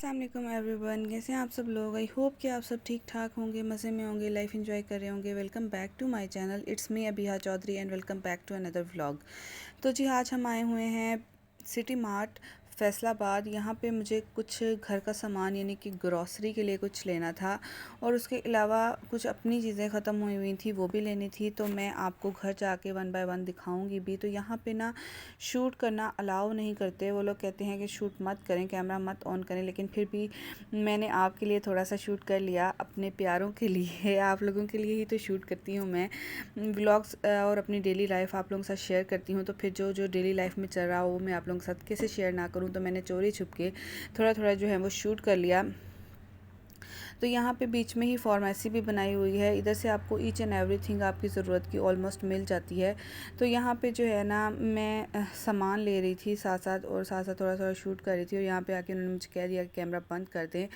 अस्सलाम वालेकुम एवरीवन, कैसे हैं आप सब लोग। आई होप कि आप सब ठीक ठाक होंगे, मज़े में होंगे, लाइफ एंजॉय कर रहे होंगे। Welcome back to my channel, it's me Abiha Chaudhry and welcome back to another vlog. तो जी आज हम आए हुए हैं सिटी मार्ट फैसलाबाद। यहाँ पे मुझे कुछ घर का सामान यानी कि ग्रॉसरी के लिए कुछ लेना था और उसके अलावा कुछ अपनी चीज़ें ख़त्म हुई हुई थी, वो भी लेनी थी। तो मैं आपको घर जाके वन बाय वन दिखाऊंगी भी। तो यहाँ पे ना शूट करना अलाउ नहीं करते, वो लोग कहते हैं कि शूट मत करें, कैमरा मत ऑन करें, लेकिन फिर भी मैंने आपके लिए थोड़ा सा शूट कर लिया, अपने प्यारों के लिए, आप लोगों के लिए ही तो शूट करती हूँ मैं व्लॉग्स और अपनी डेली लाइफ आप लोगों के साथ शेयर करती हूँ। तो फिर जो जो डेली लाइफ में चल रहा हो वो मैं आप लोगों के साथ कैसे शेयर ना करूँ, तो मैंने चोरी छुप के थोड़ा थोड़ा जो है वो शूट कर लिया। तो यहाँ पे बीच में ही फार्मेसी भी बनाई हुई है, इधर से आपको ईच एंड एवरीथिंग आपकी ज़रूरत की ऑलमोस्ट मिल जाती है। तो यहाँ पे जो है ना मैं सामान ले रही थी साथ साथ, और साथ साथ थोड़ा थोड़ा शूट कर रही थी। और यहाँ पे आके उन्होंने मुझे कह दिया कि कैमरा बंद कर दें।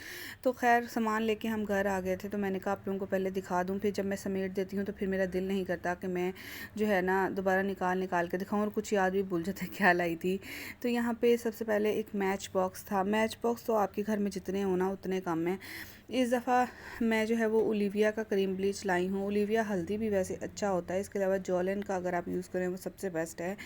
तो खैर सामान लेके हम घर आ गए थे, तो मैंने कहा आप लोगों को पहले दिखा दूँ, फिर जब मैं समेट देती हूँ तो फिर मेरा दिल नहीं करता कि मैं जो है ना दोबारा निकाल के दिखाऊँ, और कुछ याद भी भूल जाते क्या लाई थी। तो यहाँ पे सबसे पहले एक मैच बॉक्स था। मैच बॉक्स तो आपके घर में जितने होना उतने कम है। इस दफ़ा मैं जो है वो ओलिविया का क्रीम ब्लीच लाई हूँ। ओलिविया हल्दी भी वैसे अच्छा होता है, इसके अलावा जॉलन का अगर आप यूज़ करें वो सबसे बेस्ट है।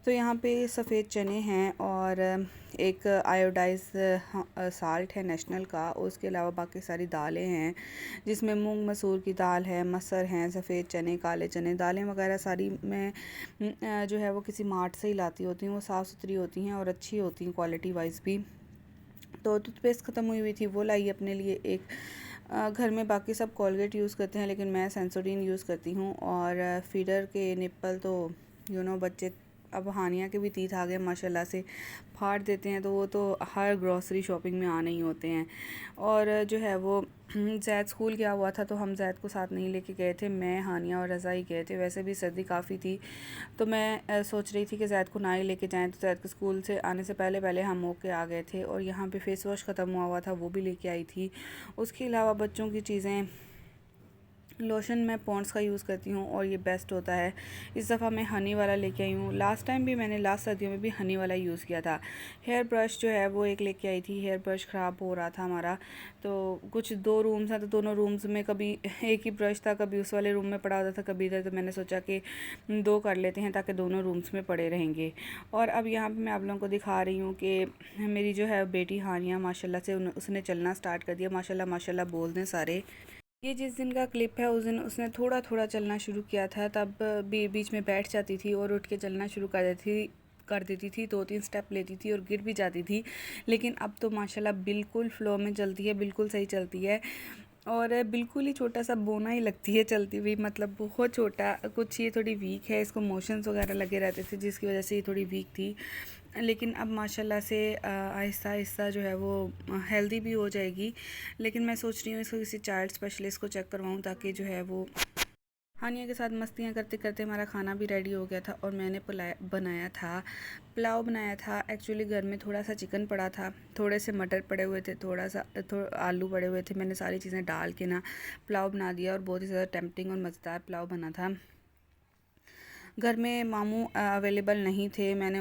तो यहाँ पे सफ़ेद चने हैं और एक आयोडाइज साल्ट है नेशनल का, और उसके अलावा बाकी सारी दालें हैं जिसमें मूंग मसूर की दाल है, मसर हैं, सफ़ेद चने, काले चने, दालें वगैरह सारी मैं जो है वो किसी मार्ट से ही लाती होती हूँ। वो साफ़ सुथरी होती हैं और अच्छी होती हैं क्वालिटी वाइज भी। तो टूथपेस्ट ख़त्म हुई हुई थी, वो लाई अपने लिए एक। घर में बाकी सब कोलगेट यूज़ करते हैं, लेकिन मैं सेंसोडीन यूज़ करती हूँ। और फीडर के निप्पल तो बच्चे अब हानिया के भी तीत आ गए माशाल्लाह से, फाड़ देते हैं, तो वो तो हर ग्रॉसरी शॉपिंग में आने ही होते हैं। और जो है वो जैद स्कूल गया हुआ था, तो हम जैद को साथ नहीं लेके गए थे, मैं हानिया और रज़ा ही गए थे। वैसे भी सर्दी काफ़ी थी, तो मैं सोच रही थी कि जैद को ना ही लेके जाएं। तो जैद के स्कूल से आने से पहले पहले हम होके आ गए थे। और यहाँ पे फेस वॉश ख़त्म हुआ हुआ था, वो भी लेके आई थी। उसके अलावा बच्चों की चीज़ें, लोशन मैं पॉन्ड्स का यूज़ करती हूँ और ये बेस्ट होता है। इस दफ़ा मैं हनी वाला लेके आई हूँ। लास्ट टाइम भी मैंने लास्ट सर्दियों में भी हनी वाला यूज़ किया था। हेयर ब्रश जो है वो एक लेके आई थी, हेयर ब्रश ख़राब हो रहा था हमारा। तो कुछ 2 रूम्स हैं, तो दोनों रूम्स में कभी एक ही ब्रश था, कभी उस वाले रूम में पड़ा होता था, कभी इधर। तो मैंने सोचा कि 2 कर लेते हैं ताकि दोनों रूम्स में पड़े रहेंगे। और अब यहाँ पर मैं आप लोगों को दिखा रही हूँ कि मेरी जो है बेटी हानिया माशाल्लाह से उसने चलना स्टार्ट कर दिया। माशाल्लाह माशाल्लाह बोल दें सारे। ये जिस दिन का क्लिप है उस दिन उसने थोड़ा थोड़ा चलना शुरू किया था, तब बीच में बैठ जाती थी और उठ के चलना शुरू कर देती थी, 2-3 स्टेप लेती थी और गिर भी जाती थी। लेकिन अब तो माशाल्लाह बिल्कुल फ़्लो में चलती है, बिल्कुल सही चलती है। और बिल्कुल ही छोटा सा बोना ही लगती है चलती हुई, मतलब बहुत छोटा कुछ। ये थोड़ी वीक है, इसको मोशंस वगैरह लगे रहते थे जिसकी वजह से ये थोड़ी वीक थी। लेकिन अब माशाल्लाह से आहिस्ता आहिस्ता जो है वो हेल्दी भी हो जाएगी। लेकिन मैं सोच रही हूँ इसको किसी चाइल्ड स्पेशलिस्ट को चेक करवाऊँ, ताकि जो है वो हानिया के साथ मस्तियाँ करते करते हमारा खाना भी रेडी हो गया था। और मैंने पुलाव बनाया था। एक्चुअली घर में थोड़ा सा चिकन पड़ा था, थोड़े से मटर पड़े हुए थे, आलू पड़े हुए थे। मैंने सारी चीज़ें डाल के ना पुलाव बना दिया और बहुत ही ज़्यादा टेम्पटिंग और मज़ेदार पुलाव बना था। घर में मामू अवेलेबल नहीं थे। मैंने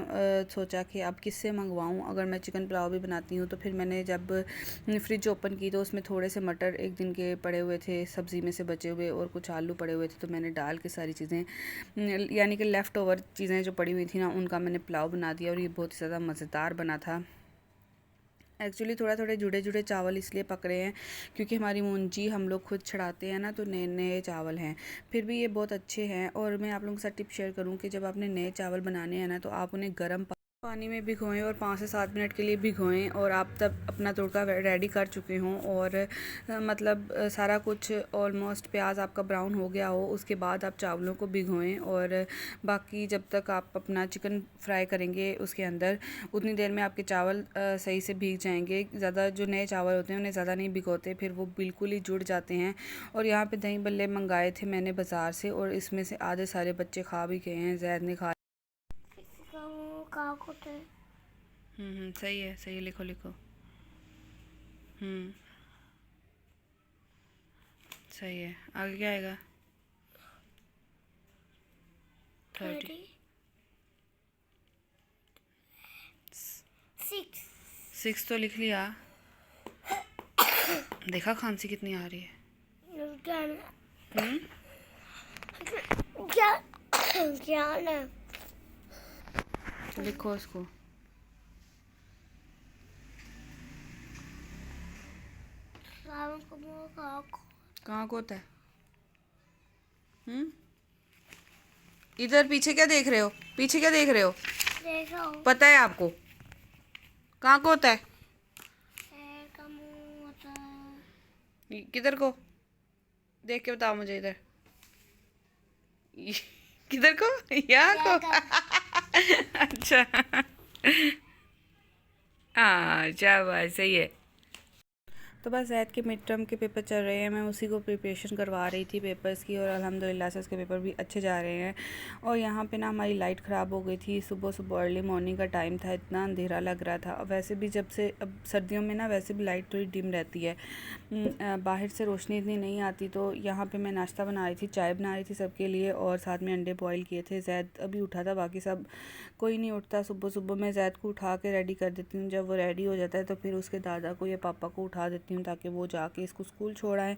सोचा कि अब किससे मंगवाऊँ। अगर मैं चिकन पुलाव भी बनाती हूँ तो फिर मैंने जब फ्रिज ओपन की तो उसमें थोड़े से मटर एक दिन के पड़े हुए थे, सब्ज़ी में से बचे हुए, और कुछ आलू पड़े हुए थे। तो मैंने डाल के सारी चीज़ें, यानी कि लेफ़्ट ओवर चीज़ें जो पड़ी हुई थी ना, उनका मैंने पुलाव बना दिया और ये बहुत ही ज़्यादा मज़ेदार बना था। एक्चुअली थोड़ा थोड़े जुड़े जुड़े चावल इसलिए पक रहे हैं क्योंकि हमारी मुंजी हम लोग खुद छड़ाते हैं ना, तो नए नए चावल हैं। फिर भी ये बहुत अच्छे हैं। और मैं आप लोगों के साथ टिप शेयर करूं कि जब आपने नए चावल बनाने हैं ना, तो आप उन्हें गर्म पानी में भिगोएं और 5 से 7 मिनट के लिए भिगोएं, और आप तब अपना तड़का रेडी कर चुके हों। और मतलब सारा कुछ ऑलमोस्ट प्याज आपका ब्राउन हो गया हो, उसके बाद आप चावलों को भिगोएं। और बाकी जब तक आप अपना चिकन फ्राई करेंगे उसके अंदर, उतनी देर में आपके चावल सही से भीग जाएंगे। ज़्यादा जो नए चावल होते हैं उन्हें ज़्यादा नहीं भिगोते, फिर वो बिल्कुल ही जुड़ जाते हैं। और यहाँ पे दही बल्ले मंगाए थे मैंने बाज़ार से, और इसमें से आधे सारे बच्चे खा भी गए हैं। जैद ने खा। सही है, सही है, लिखो लिखो। सही है। आगे क्या आएगा? 30 6 तो लिख लिया। देखा खांसी कितनी आ रही है। क्या क्या ना लिखो उसको। कहाँ को होता है? इधर पीछे क्या देख रहे हो? पीछे क्या देख रहे हो? देखो पता है आपको कहाँ को होता है? पैर का मुंह होता है। किधर को? देख के बताओ मुझे इधर। किधर को? यहाँ को? अच्छा। हाँ शाबाश, सही है। तो बस जैद के मिड टर्म के पेपर चल रहे हैं, मैं उसी को प्रिपरेशन करवा रही थी पेपर्स की, और अल्हम्दुलिल्लाह से उसके पेपर भी अच्छे जा रहे हैं। और यहाँ पे ना हमारी लाइट ख़राब हो गई थी। सुबह सुबह अर्ली मॉर्निंग का टाइम था, इतना अंधेरा लग रहा था। वैसे भी जब से अब सर्दियों में ना वैसे भी लाइट थोड़ी डिम रहती है, बाहर से रोशनी इतनी नहीं आती। तो यहाँ पर मैं नाश्ता बना रही थी, चाय बना रही थी सबके लिए, और साथ में अंडे बॉयल किए थे। जैद अभी उठा था, बाकी सब कोई नहीं उठता सुबह सुबह। मैं जैद को उठा के रेडी कर देती हूँ। जब वो रेडी हो जाता है तो फिर उसके दादा को या पापा को उठा देती हूँ ताकि वो जाके इसको स्कूल छोड़ आएँ।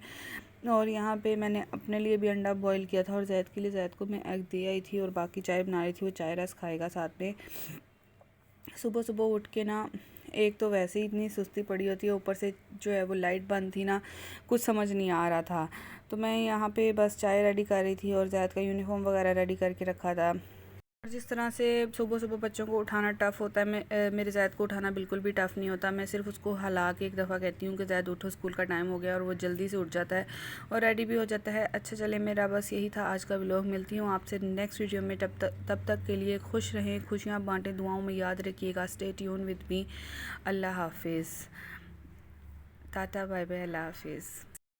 और यहाँ पे मैंने अपने लिए भी अंडा बॉईल किया था, और जैद के लिए, जैद को मैं एग दे आई थी, और बाकी चाय बना रही थी। वो चाय रस खाएगा साथ में। सुबह सुबह उठ के ना, एक तो वैसे ही इतनी सुस्ती पड़ी होती है, ऊपर से जो है वो लाइट बंद थी ना, कुछ समझ नहीं आ रहा था। तो मैं यहाँ पे बस चाय रेडी कर रही थी, और जैद का यूनिफॉर्म वगैरह रेडी करके रखा था। और जिस तरह से सुबह सुबह बच्चों को उठाना टफ़ होता है, मेरे जैद को उठाना बिल्कुल भी टफ़ नहीं होता। मैं सिर्फ उसको हिला के एक दफ़ा कहती हूँ कि जैद उठो, स्कूल का टाइम हो गया, और वो जल्दी से उठ जाता है और रेडी भी हो जाता है। अच्छा चले, मेरा बस यही था आज का व्लॉग। मिलती हूँ आपसे नेक्स्ट वीडियो में। तब तक के लिए खुश रहें, खुशियाँ बाँटें, दुआओं में याद रखिएगा। Stay tune with me. अल्लाह हाफिज़। टाटा बाय बाय, अल्लाह हाफिज़।